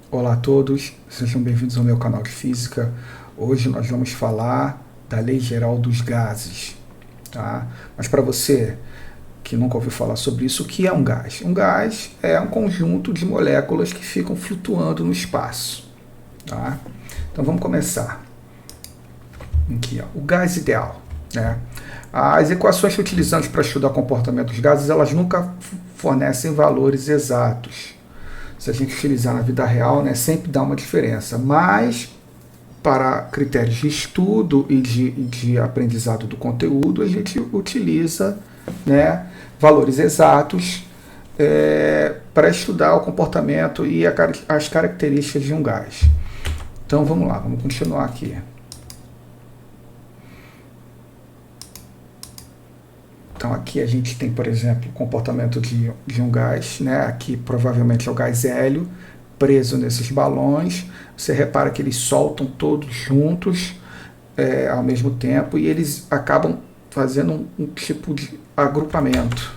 Olá a todos, sejam bem-vindos ao meu canal de Física. Hoje nós vamos falar da Lei Geral dos Gases, tá? Mas para você que nunca ouviu falar sobre isso, o que é um gás? Um gás é um conjunto de moléculas que ficam flutuando no espaço, tá? Então vamos começar. Aqui, ó, o gás ideal, né? As equações que utilizamos para estudar o comportamento dos gases, elas nunca fornecem valores exatos. Se a gente utilizar na vida real, né, sempre dá uma diferença. Mas, para critérios de estudo e de aprendizado do conteúdo, a gente utiliza, né, valores exatos para estudar o comportamento e as características de um gás. Então, vamos lá, vamos continuar aqui. Então aqui a gente tem, por exemplo, o comportamento de um gás, né? Aqui provavelmente é o gás hélio, preso nesses balões. Você repara que eles soltam todos juntos ao mesmo tempo e eles acabam fazendo um tipo de agrupamento.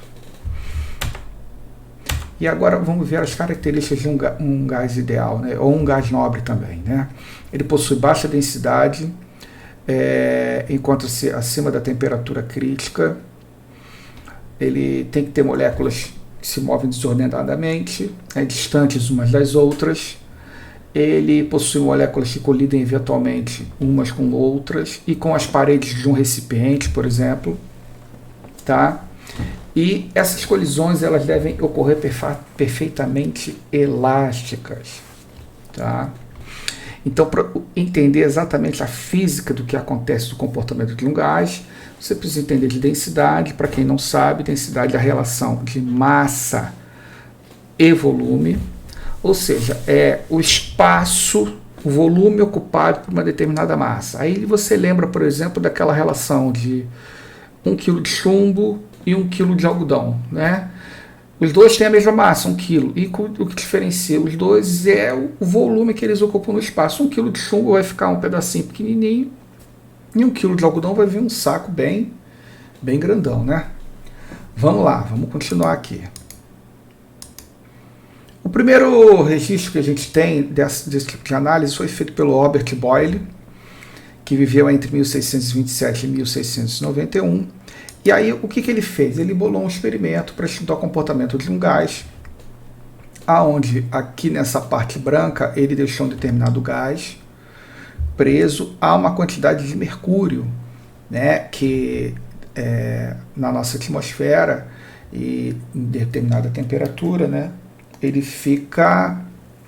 E agora vamos ver as características de um gás ideal, né? Ou um gás nobre também, né? Ele possui baixa densidade, encontra-se acima da temperatura crítica. Ele tem que ter moléculas que se movem desordenadamente, distantes umas das outras. Ele possui moléculas que colidem eventualmente umas com outras e com as paredes de um recipiente, por exemplo, tá? E essas colisões elas devem ocorrer perfeitamente elásticas, tá? Então, para entender exatamente a física do que acontece no comportamento de um gás, você precisa entender de densidade. Para quem não sabe, densidade é a relação de massa e volume, ou seja, é o espaço, o volume ocupado por uma determinada massa. Aí você lembra, por exemplo, daquela relação de 1 kg de chumbo e 1 kg de algodão, né? Os dois têm a mesma massa, 1 kg, e o que diferencia os dois é o volume que eles ocupam no espaço. 1 kg de chumbo vai ficar um pedacinho pequenininho, e 1 kg de algodão vai vir um saco bem grandão, né? Vamos lá, vamos continuar aqui. O primeiro registro que a gente tem desse tipo de análise foi feito pelo Robert Boyle, que viveu entre 1627 e 1691. E aí, o que ele fez? Ele bolou um experimento para estudar o comportamento de um gás, aonde aqui nessa parte branca ele deixou um determinado gás preso a uma quantidade de mercúrio, né, que na nossa atmosfera e em determinada temperatura, né, ele fica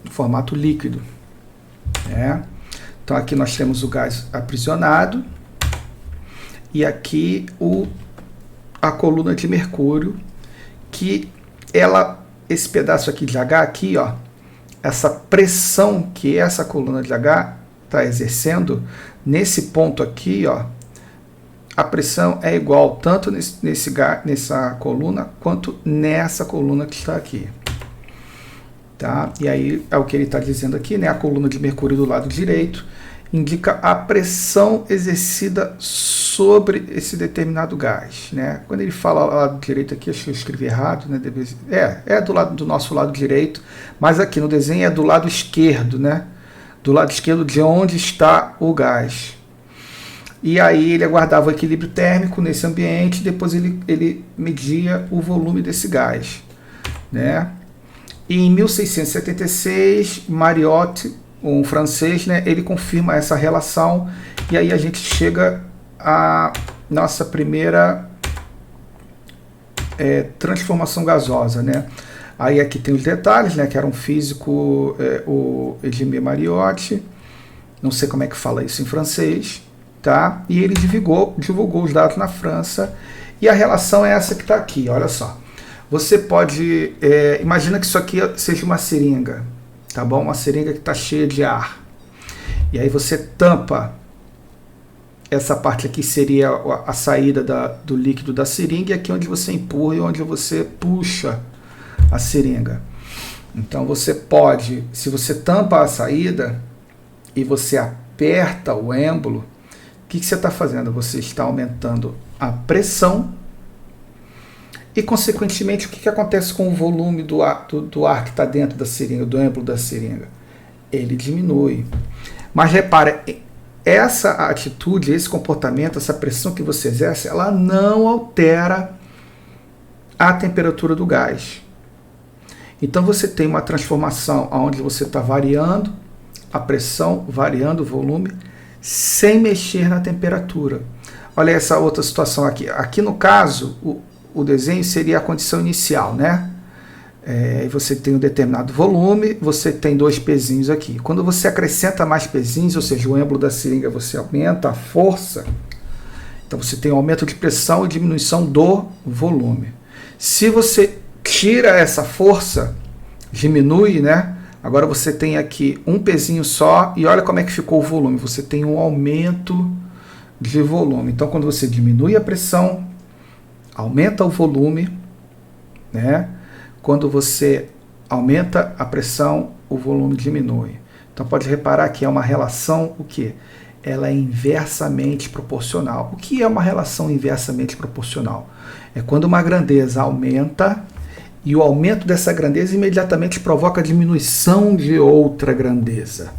em formato líquido, né? Então aqui nós temos o gás aprisionado e aqui a coluna de mercúrio, que esse pedaço aqui de H aqui, ó, essa pressão que essa coluna de H está exercendo, nesse ponto aqui, ó, a pressão é igual tanto nessa coluna quanto nessa coluna que está aqui. Tá? E aí é o que ele está dizendo aqui, né? A coluna de mercúrio do lado direito indica a pressão exercida sobre esse determinado gás, né? Quando ele fala lado direito aqui, acho que eu escrevi errado, né? Do nosso lado direito, mas aqui no desenho é do lado esquerdo, né? Do lado esquerdo de onde está o gás. E aí ele aguardava o equilíbrio térmico nesse ambiente, depois ele media o volume desse gás, né? E em 1676, Mariotte, um francês, né, ele confirma essa relação, e aí a gente chega à nossa primeira transformação gasosa, né? Aí aqui tem os detalhes, né, que era um físico, o Edmé Mariotte, não sei como é que fala isso em francês, tá? E ele divulgou os dados na França, e a relação é essa que está aqui, olha só. Você pode, imagina que isso aqui seja uma seringa, tá bom? Uma seringa que está cheia de ar. E aí você tampa, essa parte aqui seria a saída do líquido da seringa, e aqui onde você empurra e onde você puxa a seringa. Então você pode, se você tampa a saída e você aperta o êmbolo, o que você está fazendo? Você está aumentando a pressão e, consequentemente, o que acontece com o volume do ar que está dentro da seringa, do êmbolo da seringa? ele diminui. Mas repara, essa atitude, esse comportamento, essa pressão que você exerce, ela não altera a temperatura do gás. Então você tem uma transformação onde você está variando a pressão, variando o volume, sem mexer na temperatura. Olha essa outra situação aqui. Aqui no caso, o desenho seria a condição inicial, né? Você tem um determinado volume, você tem 2 pezinhos aqui. Quando você acrescenta mais pezinhos, ou seja, o êmbolo da seringa, você aumenta a força, então você tem um aumento de pressão e diminuição do volume. Se você tira essa força, diminui, né? Agora você tem aqui um pezinho só e olha como é que ficou o volume. Você tem um aumento de volume. Então quando você diminui a pressão, aumenta o volume, né? Quando você aumenta a pressão, o volume diminui. Então pode reparar que é uma relação, o quê? Ela é inversamente proporcional. O que é uma relação inversamente proporcional? É quando uma grandeza aumenta e o aumento dessa grandeza imediatamente provoca a diminuição de outra grandeza.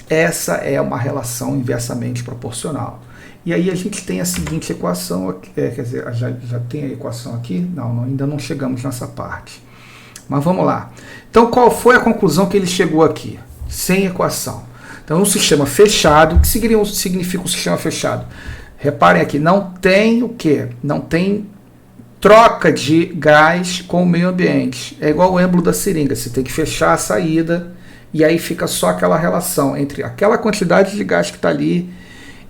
Essa é uma relação inversamente proporcional. E aí a gente tem a seguinte equação, quer dizer, já tem a equação aqui? Não, ainda não chegamos nessa parte. Mas vamos lá. Então qual foi a conclusão que ele chegou aqui? Sem equação. Então um sistema fechado, o que significa um sistema fechado? Reparem aqui, não tem o quê? Não tem troca de gás com o meio ambiente. É igual o êmbolo da seringa, você tem que fechar a saída e aí fica só aquela relação entre aquela quantidade de gás que está ali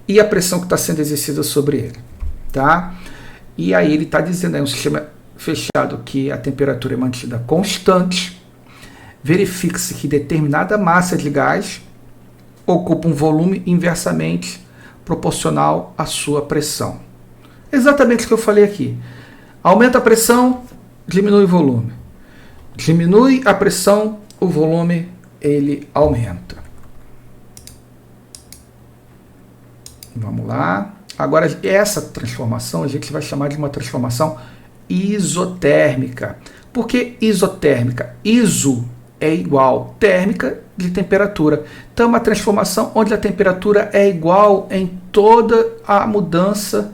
e a pressão que está sendo exercida sobre ele, tá? E aí ele está dizendo, é um sistema fechado que a temperatura é mantida constante, verifica-se que determinada massa de gás ocupa um volume inversamente proporcional à sua pressão. Exatamente o que eu falei aqui. Aumenta a pressão, diminui o volume. Diminui a pressão, o volume ele aumenta. Vamos lá. Agora, essa transformação a gente vai chamar de uma transformação isotérmica. Por que isotérmica? Iso é igual, térmica de temperatura. Então, é uma transformação onde a temperatura é igual em toda a mudança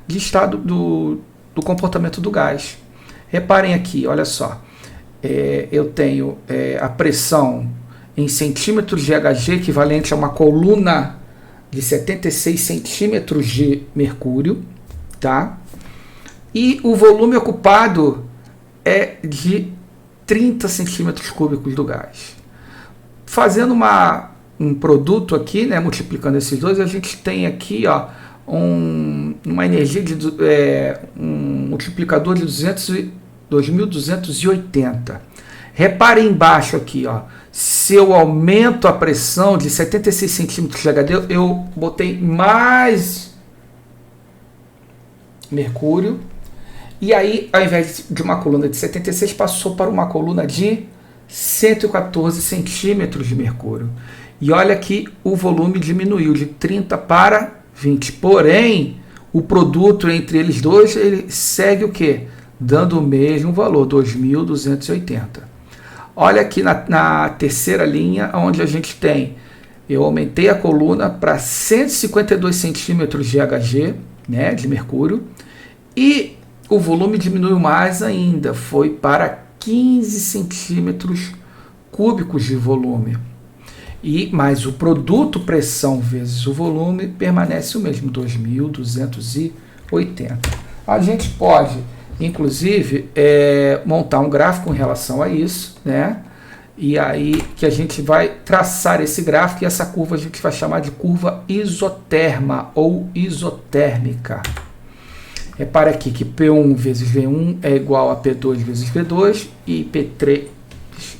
de estado do comportamento do gás. Reparem aqui, olha só. Eu tenho a pressão em centímetros de Hg, equivalente a uma coluna de 76 centímetros de mercúrio, tá? E o volume ocupado é de 30 centímetros cúbicos do gás. Fazendo um produto aqui, né, multiplicando esses dois, a gente tem aqui, ó, uma energia de um multiplicador de 2.280. Reparem embaixo aqui, ó, se eu aumento a pressão de 76 centímetros de Hg, eu botei mais mercúrio, e aí, ao invés de uma coluna de 76, passou para uma coluna de 114 centímetros de mercúrio. E olha que o volume diminuiu de 30 para 20. Porém, o produto entre eles dois, ele segue o quê? Dando o mesmo valor, 2.280. Olha aqui na terceira linha, onde a gente tem, eu aumentei a coluna para 152 centímetros de Hg, né, de mercúrio, e o volume diminuiu mais ainda, foi para 15 centímetros cúbicos de volume. Mas o produto pressão vezes o volume permanece o mesmo, 2.280. A gente pode, inclusive, montar um gráfico em relação a isso, né? E aí que a gente vai traçar esse gráfico, e essa curva a gente vai chamar de curva isoterma ou isotérmica. Repara aqui que P1 vezes V1 é igual a P2 vezes V2 e P3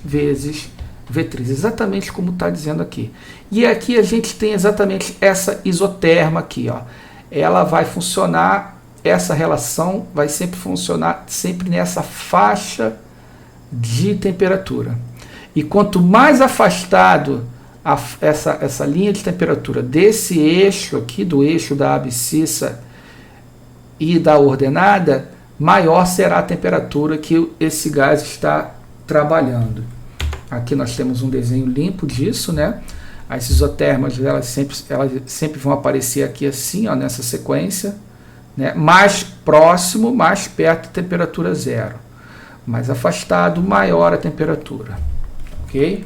vezes V3, exatamente como está dizendo aqui. E aqui a gente tem exatamente essa isoterma aqui, ó. Ela vai funcionar, essa relação vai sempre funcionar sempre nessa faixa de temperatura. E quanto mais afastado essa linha de temperatura desse eixo aqui, do eixo da abscissa e da ordenada, maior será a temperatura que esse gás está trabalhando. Aqui nós temos um desenho limpo disso, né? As isotérmicas, elas sempre vão aparecer aqui assim, ó, nessa sequência, né? Mais próximo, mais perto da temperatura zero. Mais afastado, maior a temperatura. Ok?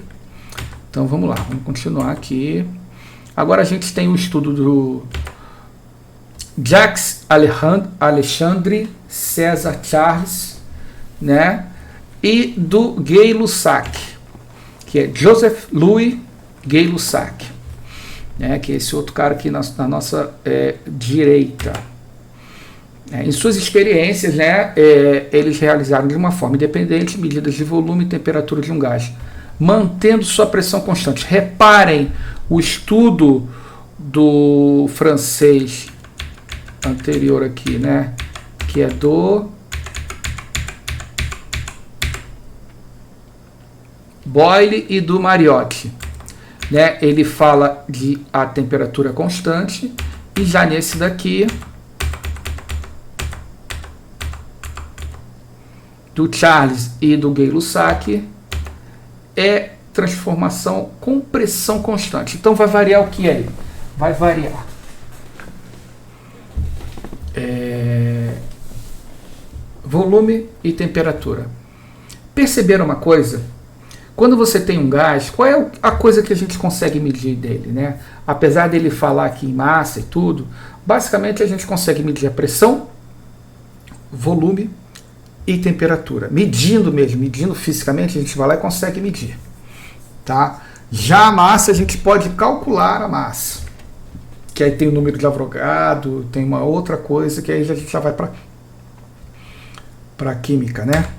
Então vamos lá, vamos continuar aqui. Agora a gente tem o estudo do Jacques Alexandre César Charles, né? E do Gay-Lussac, que é Joseph Louis Gay-Lussac, né? Que é esse outro cara aqui na nossa direita. Em suas experiências, né, eles realizaram de uma forma independente medidas de volume e temperatura de um gás, mantendo sua pressão constante. Reparem o estudo do francês anterior aqui, né, que é do Boyle e do Mariotti, né? Ele fala de a temperatura constante, e já nesse daqui do Charles e do Gay-Lussac é transformação com pressão constante. Então vai variar o que aí? Vai variar volume e temperatura. Perceberam uma coisa? Quando você tem um gás, qual é a coisa que a gente consegue medir dele, né? Apesar dele falar aqui em massa e tudo, basicamente a gente consegue medir a pressão, volume e temperatura. Medindo mesmo, medindo fisicamente, a gente vai lá e consegue medir. Tá? Já a massa, a gente pode calcular a massa. Que aí tem o número de Avogadro, tem uma outra coisa que aí a gente já vai para química, né?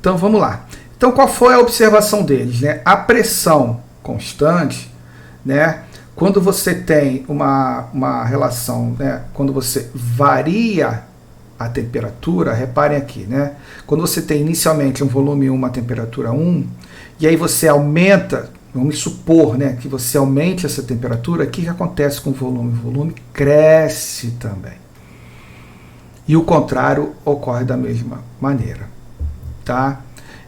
Então vamos lá. Então qual foi a observação deles, né? A pressão constante, né? Quando você tem uma relação, né? Quando você varia a temperatura, reparem aqui, né? Quando você tem inicialmente um volume 1, uma temperatura 1, e aí você aumenta, vamos supor, né, que você aumente essa temperatura, o que acontece com o volume? O volume cresce também. E o contrário ocorre da mesma maneira, tá?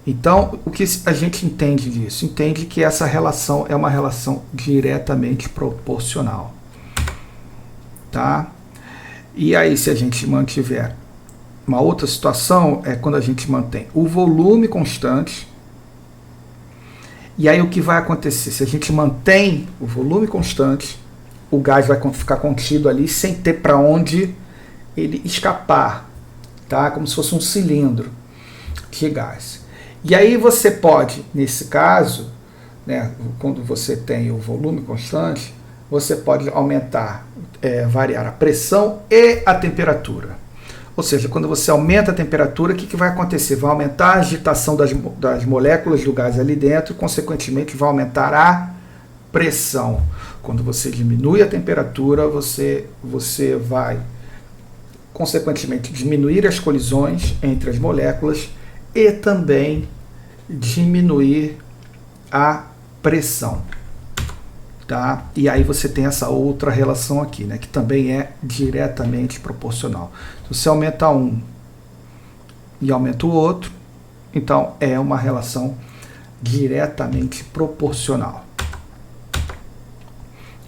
Então, o que a gente entende disso? Entende que essa relação é uma relação diretamente proporcional, tá? E aí, se a gente mantiver uma outra situação, é quando a gente mantém o volume constante. E aí o que vai acontecer? Se a gente mantém o volume constante, o gás vai ficar contido ali sem ter para onde ele escapar, tá? Como se fosse um cilindro de gás. E aí você pode, nesse caso, né, quando você tem o volume constante, você pode aumentar, variar a pressão e a temperatura. Ou seja, quando você aumenta a temperatura, o que vai acontecer? Vai aumentar a agitação das moléculas do gás ali dentro, e, consequentemente, vai aumentar a pressão. Quando você diminui a temperatura, você vai, consequentemente, diminuir as colisões entre as moléculas e também diminuir a pressão. Tá? E aí você tem essa outra relação aqui, né, que também é diretamente proporcional. Se você aumenta um e aumenta o outro, então é uma relação diretamente proporcional.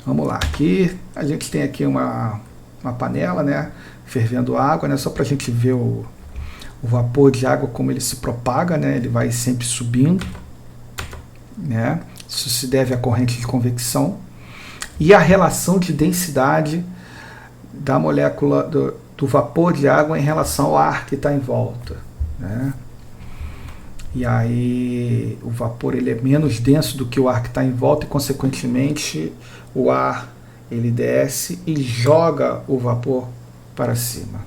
Vamos lá, aqui a gente tem aqui uma panela, né, fervendo água, né, só para a gente ver o vapor de água, como ele se propaga, né, ele vai sempre subindo, né. Isso se deve à corrente de convecção e à relação de densidade da molécula do vapor de água em relação ao ar que está em volta, né? E aí o vapor ele é menos denso do que o ar que está em volta e, consequentemente, o ar ele desce e joga o vapor para cima.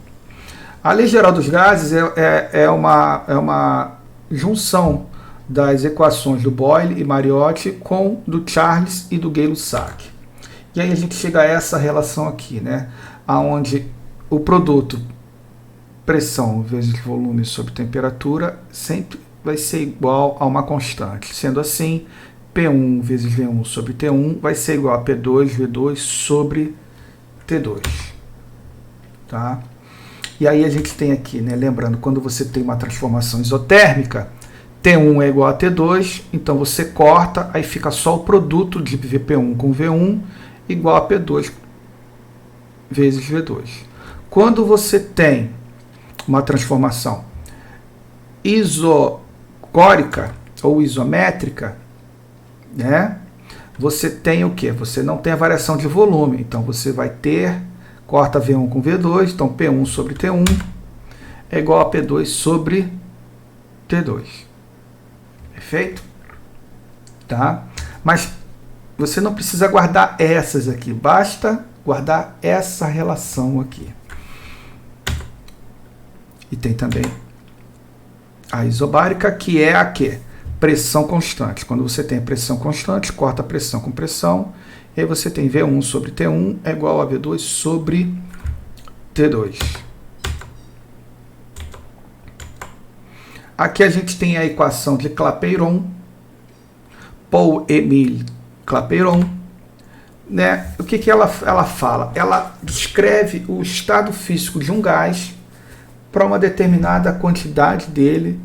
A lei geral dos gases é uma junção das equações do Boyle e Mariotti com do Charles e do Gay-Lussac. E aí a gente chega a essa relação aqui, né, aonde o produto pressão vezes volume sobre temperatura sempre vai ser igual a uma constante. Sendo assim, P1 vezes V1 sobre T1 vai ser igual a P2 V2 sobre T2. Tá? E aí a gente tem aqui, né, lembrando, quando você tem uma transformação isotérmica, T1 é igual a T2, então você corta, aí fica só o produto de VP1 com V1 igual a P2 vezes V2. Quando você tem uma transformação isocórica ou isométrica, né, você tem o que? Você não tem a variação de volume, então você vai ter, corta V1 com V2, então P1 sobre T1 é igual a P2 sobre T2. Perfeito? Tá? Mas você não precisa guardar essas aqui, basta guardar essa relação aqui. E tem também a isobárica, que é a quê? Pressão constante. Quando você tem pressão constante, corta a pressão com pressão, e aí você tem V1 sobre T1 é igual a V2 sobre T2. Aqui a gente tem a equação de Clapeyron, Paul-Émile Clapeyron, né? O que ela fala? Ela descreve o estado físico de um gás para uma determinada quantidade dele,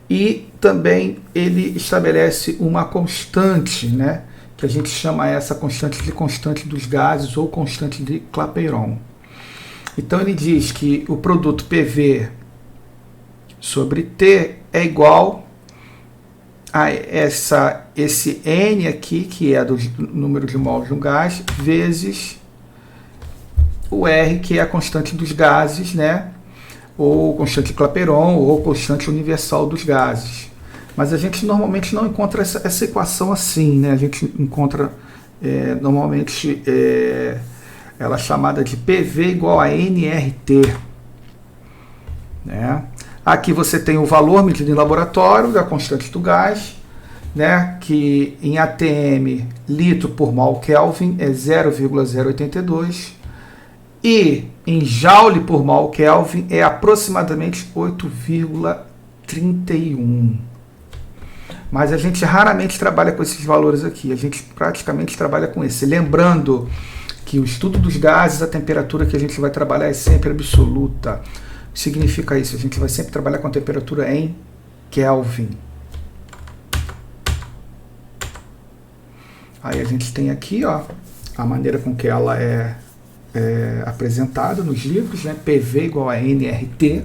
e também ele estabelece uma constante, né, que a gente chama essa constante de constante dos gases ou constante de Clapeyron. Então ele diz que o produto PV sobre T é igual a esse N aqui, que é do número de mols de um gás, vezes o R, que é a constante dos gases, né, ou constante de Clapeyron, ou constante universal dos gases. Mas a gente normalmente não encontra essa equação assim, né? A gente encontra normalmente ela é chamada de PV igual a nRT. Né? Aqui você tem o valor medido em laboratório da constante do gás, né? Que em ATM, litro por mol Kelvin, é 0,082. E em Joule por mol Kelvin é aproximadamente 8,31. Mas a gente raramente trabalha com esses valores aqui, a gente praticamente trabalha com esse. Lembrando que o estudo dos gases, a temperatura que a gente vai trabalhar é sempre absoluta. O que significa isso? A gente vai sempre trabalhar com a temperatura em Kelvin. Aí a gente tem aqui, ó, a maneira com que ela é apresentada nos livros, né? PV igual a nRT.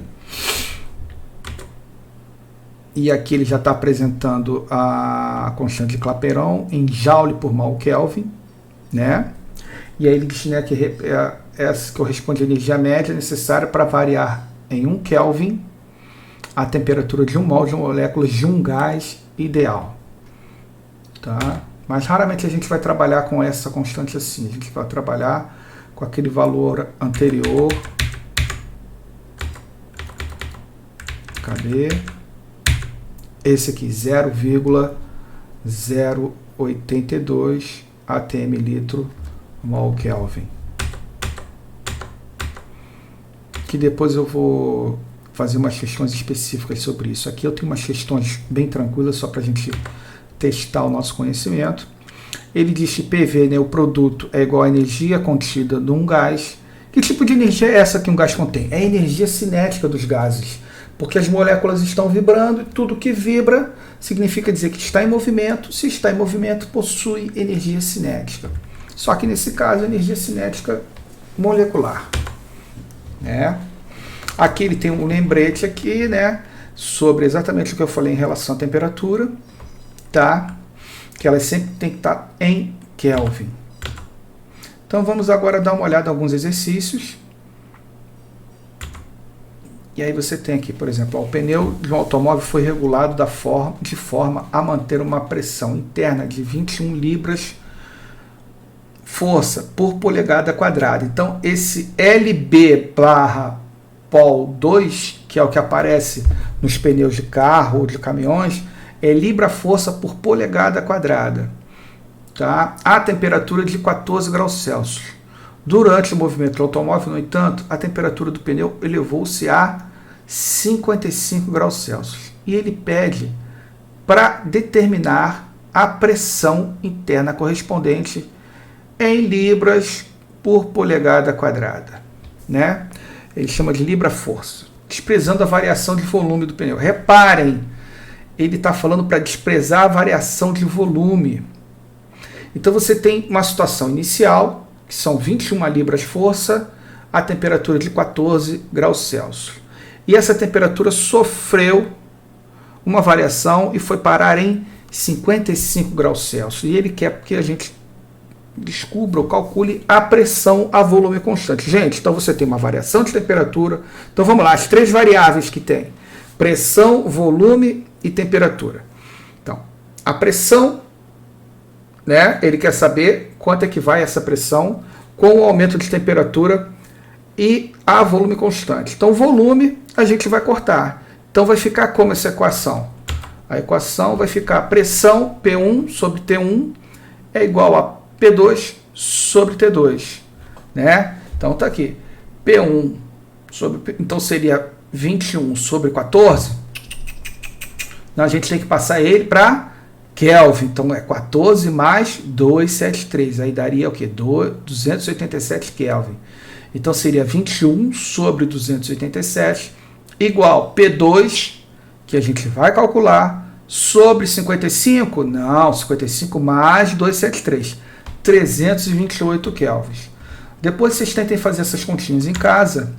E aqui ele já está apresentando a constante de Clapeyron em Joule por mol Kelvin, né? E aí ele diz, né, que essa corresponde à energia média necessária para variar em 1 Kelvin a temperatura de 1 mol de moléculas de um gás ideal. Tá? Mas raramente a gente vai trabalhar com essa constante assim, a gente vai trabalhar com aquele valor anterior. Cadê? Esse aqui, 0,082 atm litro mol Kelvin. Que depois eu vou fazer umas questões específicas sobre isso. Aqui eu tenho umas questões bem tranquilas, só para a gente testar o nosso conhecimento. Ele diz que PV, né, o produto, é igual à energia contida num gás. Que tipo de energia é essa que um gás contém? É a energia cinética dos gases, porque as moléculas estão vibrando e tudo que vibra significa dizer que está em movimento. Se está em movimento, possui energia cinética. Só que nesse caso, energia cinética molecular. Né? Aqui ele tem um lembrete aqui, né, sobre exatamente o que eu falei em relação à temperatura, tá? Que ela sempre tem que estar em Kelvin. Então vamos agora dar uma olhada em alguns exercícios. E aí você tem aqui, por exemplo, o pneu de um automóvel foi regulado de forma a manter uma pressão interna de 21 libras força por polegada quadrada. Então esse LB/Pol2, que é o que aparece nos pneus de carro ou de caminhões, é libra-força por polegada quadrada. Tá? A temperatura de 14 graus Celsius. Durante o movimento do automóvel, no entanto, a temperatura do pneu elevou-se a 55 graus Celsius. E ele pede para determinar a pressão interna correspondente em libras por polegada quadrada. Né? Ele chama de libra-força, desprezando a variação de volume do pneu. Reparem, ele está falando para desprezar a variação de volume. Então você tem uma situação inicial, que são 21 libras força, a temperatura de 14 graus Celsius. E essa temperatura sofreu uma variação e foi parar em 55 graus Celsius. E ele quer que a gente descubra ou calcule a pressão a volume constante. Gente, então você tem uma variação de temperatura. Então vamos lá, as 3 variáveis que tem: pressão, volume e temperatura. Então, a pressão, né, ele quer saber quanto é que vai essa pressão com o aumento de temperatura e a volume constante. Então, volume a gente vai cortar. Então, vai ficar como essa equação? A equação vai ficar pressão P1 sobre T1 é igual a P2 sobre T2, né? Então tá aqui, P1 sobre, então seria 21 sobre 14. Então a gente tem que passar ele para Kelvin, então é 14 mais 273, aí daria o que? 287 Kelvin. Então seria 21 sobre 287 igual P2, que a gente vai calcular, sobre 55, não, 55 mais 273, 328 kelvins. Depois vocês tentem fazer essas continhas em casa,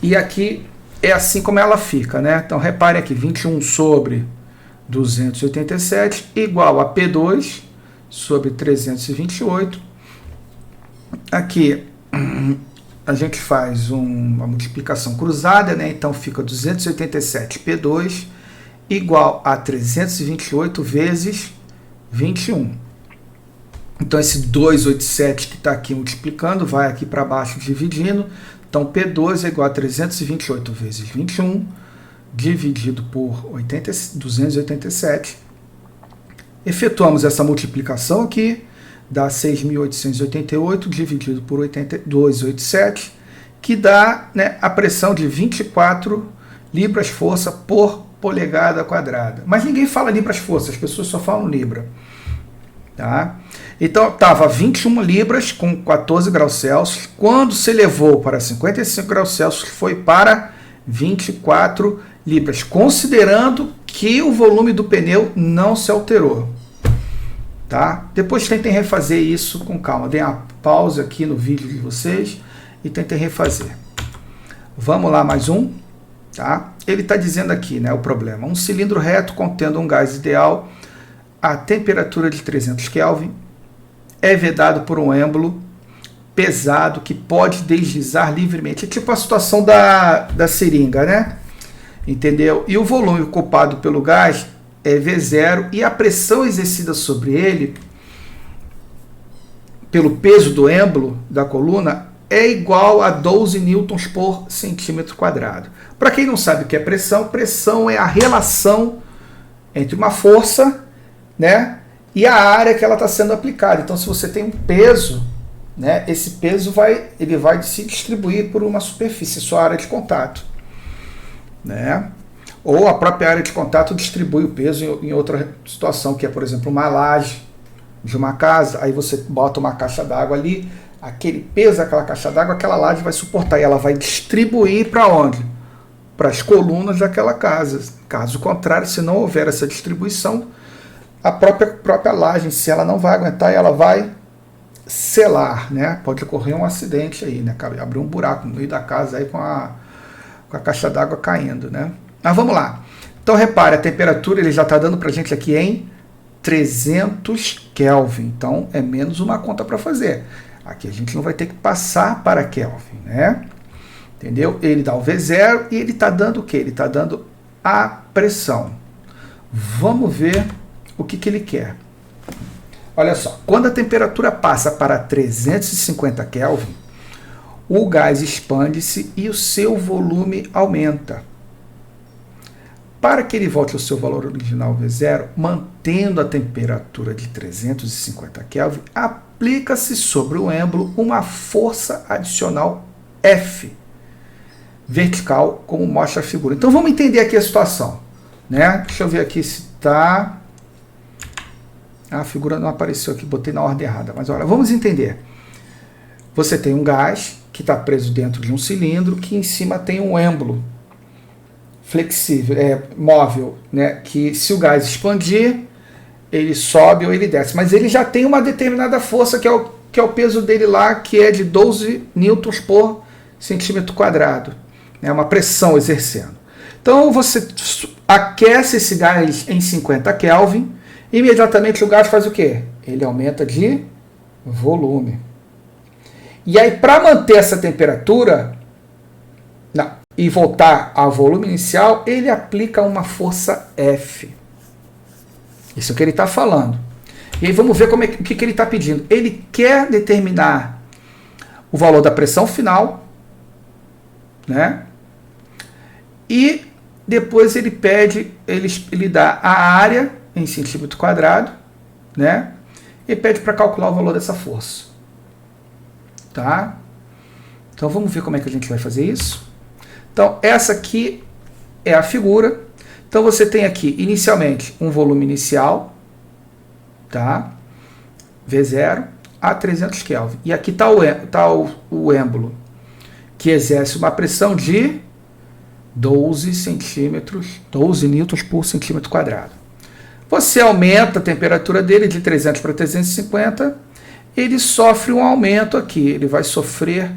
e aqui é assim como ela fica, né? Então reparem aqui, 21 sobre 287 igual a P2 sobre 328. Aqui a gente faz uma multiplicação cruzada, né? Então fica 287 P2 igual a 328 vezes 21. Então esse 287 que está aqui multiplicando, vai aqui para baixo dividindo. Então P2 é igual a 328 vezes 21, dividido por 287. Efetuamos essa multiplicação aqui, dá 6.888 dividido por 287, que dá, né, a pressão de 24 libras-força por polegada quadrada. Mas ninguém fala libras-força, as pessoas só falam libra. Tá? Então estava 21 libras com 14 graus Celsius. Quando se elevou para 55 graus Celsius, foi para 24 libras, considerando que o volume do pneu não se alterou. Tá? Depois tentem refazer isso com calma. Deem uma pausa aqui no vídeo de vocês e tentem refazer. Vamos lá, mais um. Tá? Ele está dizendo aqui, né, o problema. Um cilindro reto contendo um gás ideal a temperatura de 300 Kelvin é vedado por um êmbolo pesado que pode deslizar livremente. É tipo a situação da seringa, né? Entendeu? E o volume ocupado pelo gás é V0 e a pressão exercida sobre ele pelo peso do êmbolo da coluna é igual a 12 newtons por centímetro quadrado. Para quem não sabe o que é pressão, pressão é a relação entre uma força, né, e a área que ela está sendo aplicada. Então, se você tem um peso, né, esse peso vai se distribuir por uma superfície, sua área de contato, né? Ou a própria área de contato distribui o peso em outra situação, que é, por exemplo, uma laje de uma casa. Aí você bota uma caixa d'água ali, aquele peso daquela caixa d'água, aquela laje vai suportar e ela vai distribuir para onde? Para as colunas daquela casa. Caso contrário, se não houver essa distribuição, a própria laje, se ela não vai aguentar, ela vai selar, né? Pode ocorrer um acidente aí, né? Abrir um buraco no meio da casa aí com a caixa d'água caindo, né? Mas vamos lá. Então repare, a temperatura ele já está dando para a gente aqui em 300 Kelvin. Então é menos uma conta para fazer. Aqui a gente não vai ter que passar para Kelvin, né? Entendeu? Ele dá o V0 e ele está dando o quê? Ele está dando a pressão. Vamos ver o que ele quer. Olha só, quando a temperatura passa para 350 Kelvin, o gás expande-se e o seu volume aumenta. Para que ele volte ao seu valor original V0, mantendo a temperatura de 350 Kelvin, aplica-se sobre o êmbolo uma força adicional F, vertical, como mostra a figura. Então vamos entender aqui a situação, né? Deixa eu ver aqui se está... A figura não apareceu aqui, botei na ordem errada. Mas olha, vamos entender. Você tem um gás que está preso dentro de um cilindro que em cima tem um êmbolo flexível, móvel, né? Que se o gás expandir, ele sobe ou ele desce. Mas ele já tem uma determinada força, que é o peso dele lá, que é de 12 newtons por centímetro quadrado. É uma pressão exercendo. Então você aquece esse gás em 50 Kelvin, imediatamente o gás faz o quê? Ele aumenta de volume. E aí, para manter essa temperatura e voltar ao volume inicial, ele aplica uma força F. Isso é o que ele está falando. E aí vamos ver o que ele está pedindo. Ele quer determinar o valor da pressão final, né? E depois ele pede, ele dá a área em centímetro quadrado, né? E pede para calcular o valor dessa força. Tá? Então vamos ver como é que a gente vai fazer isso. Então essa aqui é a figura. Então você tem aqui inicialmente um volume inicial, tá? V0 a 300 Kelvin. E aqui está o êmbolo, que exerce uma pressão de 12 newtons por centímetro quadrado. Você aumenta a temperatura dele de 300 para 350, ele sofre um aumento aqui, ele vai sofrer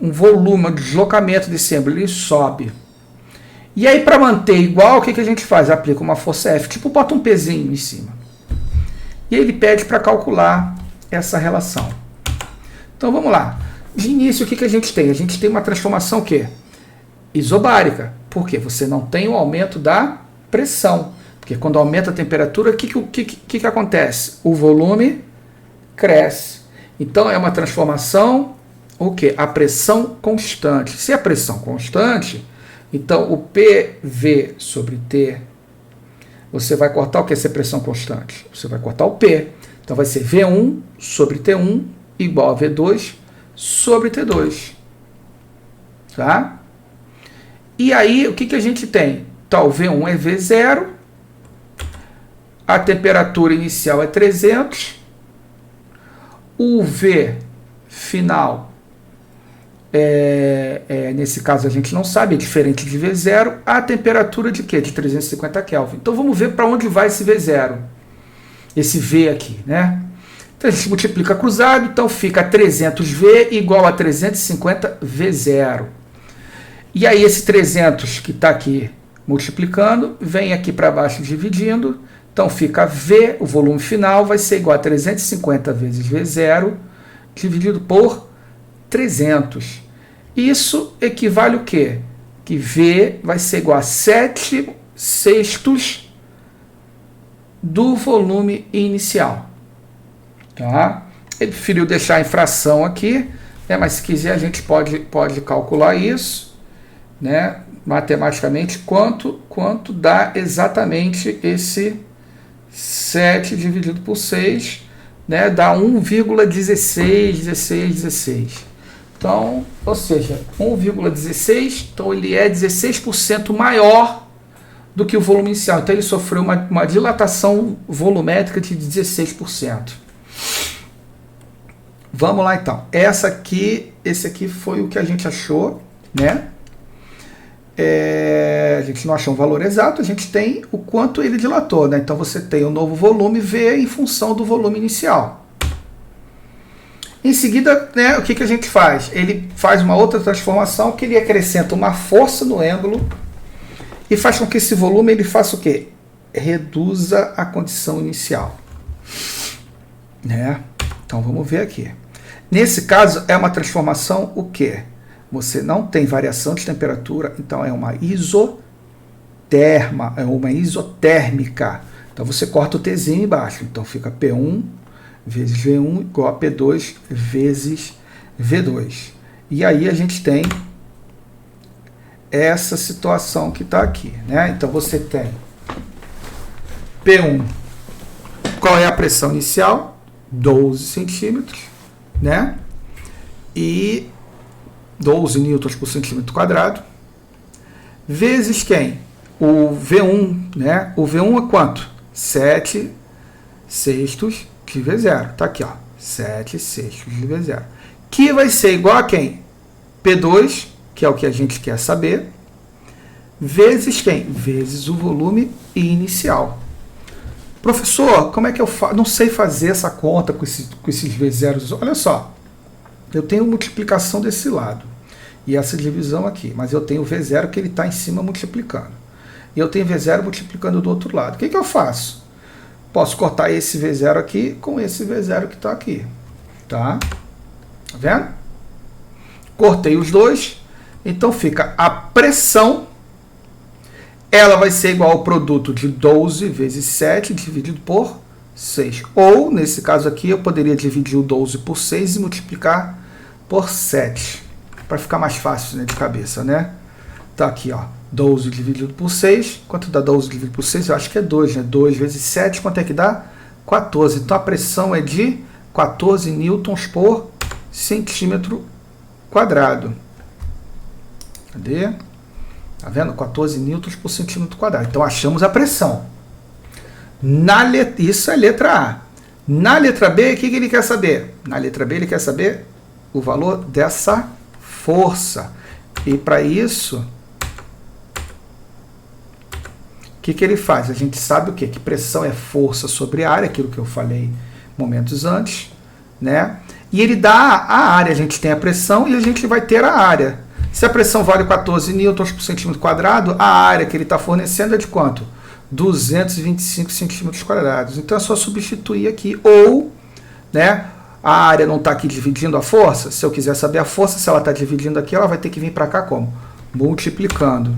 um volume, um deslocamento desse êmbolo, ele sobe. E aí, para manter igual, o que a gente faz? Aplica uma força F, tipo bota um pezinho em cima. E aí ele pede para calcular essa relação. Então vamos lá. De início, o que a gente tem? A gente tem uma transformação o quê? Isobárica. Por quê? Você não tem o aumento da pressão. Porque quando aumenta a temperatura, o que acontece? O volume cresce. Então é uma transformação, o quê? A pressão constante. Se a pressão constante, então o PV sobre T, você vai cortar o que é essa pressão constante? Você vai cortar o P. Então vai ser V1 sobre T1 igual a V2 sobre T2. Tá? E aí, o que a gente tem? Então, o V1 é V0, a temperatura inicial é 300, o V final, nesse caso a gente não sabe, é diferente de V0, a temperatura de quê? De 350 Kelvin. Então, vamos ver para onde vai esse V0, esse V aqui, né? Então, a gente multiplica cruzado, então fica 300V igual a 350 V0. E aí esse 300 que está aqui multiplicando, vem aqui para baixo dividindo, então fica V, o volume final, vai ser igual a 350 vezes V0, dividido por 300. Isso equivale o quê? Que V vai ser igual a 7/6 do volume inicial. Tá? Ele preferiu deixar em fração aqui, né? Mas se quiser a gente pode calcular isso, né? Matematicamente, quanto dá exatamente esse 7 dividido por 6, né? Dá 1,16. Então, ou seja, 1,16, então ele é 16% maior do que o volume inicial. Então ele sofreu uma dilatação volumétrica de 16%. Vamos lá então. Esse aqui foi o que a gente achou, né? A gente não achou um valor exato, a gente tem o quanto ele dilatou, né? Então você tem o novo volume V em função do volume inicial. Em seguida, né, o que a gente faz? Ele faz uma outra transformação que ele acrescenta uma força no êmbolo e faz com que esse volume ele faça o quê? Reduza a condição inicial. Né? Então vamos ver aqui. Nesse caso é uma transformação o quê? Você não tem variação de temperatura, então é uma isotérmica. Então você corta o Tzinho embaixo, então fica P1 vezes V1 igual a P2 vezes V2. E aí a gente tem essa situação que está aqui, né? Então você tem P1, qual é a pressão inicial? 12 centímetros, né? E 12 newtons por centímetro quadrado, vezes quem? O V1, né? O V1 é quanto? 7/6 de V0. Tá aqui, ó. 7/6 de V0. Que vai ser igual a quem? P2, que é o que a gente quer saber, vezes quem? Vezes o volume inicial. Professor, como é que eu faço? Não sei fazer essa conta com esses V0. Olha só, eu tenho multiplicação desse lado e essa divisão aqui, mas eu tenho o V0 que ele está em cima multiplicando. E eu tenho V0 multiplicando do outro lado. O que eu faço? Posso cortar esse V0 aqui com esse V0 que está aqui. Tá vendo? Cortei os dois. Então fica a pressão. Ela vai ser igual ao produto de 12 vezes 7 dividido por 6. Ou, nesse caso aqui, eu poderia dividir o 12 por 6 e multiplicar por 7. Para ficar mais fácil, né, de cabeça, né? Tá aqui, ó. 12 dividido por 6. Quanto dá 12 dividido por 6? Eu acho que é 2, né? 2 vezes 7, quanto é que dá? 14. Então a pressão é de 14 newtons por centímetro quadrado. Cadê? Tá vendo? 14 newtons por centímetro quadrado. Então achamos a pressão. Isso é letra A. Na letra B, o que ele quer saber? Na letra B ele quer saber o valor dessa força. E para isso, o que ele faz? A gente sabe o quê? Que pressão é força sobre área, aquilo que eu falei momentos antes, né? E ele dá a área. A gente tem a pressão e a gente vai ter a área. Se a pressão vale 14 newtons por centímetro quadrado, a área que ele está fornecendo é de quanto? 225 centímetros quadrados. Então é só substituir aqui. Ou, né, a área não está aqui dividindo a força. Se eu quiser saber a força, se ela está dividindo aqui, ela vai ter que vir para cá como? Multiplicando.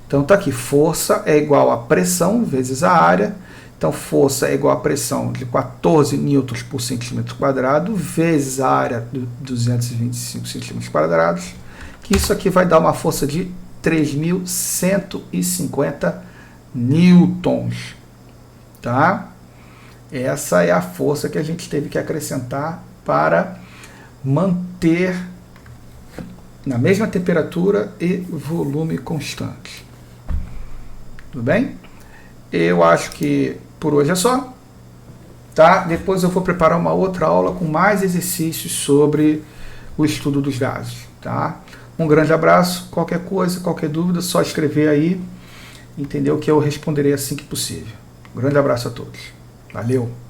Então está aqui, força é igual a pressão vezes a área. Então força é igual a pressão de 14 newtons por centímetro quadrado vezes a área de 225 centímetros quadrados. Que isso aqui vai dar uma força de 3.150 newtons, tá? Essa é a força que a gente teve que acrescentar para manter na mesma temperatura e volume constante. Tudo bem? Eu acho que por hoje é só, tá? Depois eu vou preparar uma outra aula com mais exercícios sobre o estudo dos gases, tá? Um grande abraço, qualquer coisa, qualquer dúvida, só escrever aí, entendeu? Que eu responderei assim que possível. Um grande abraço a todos. Valeu!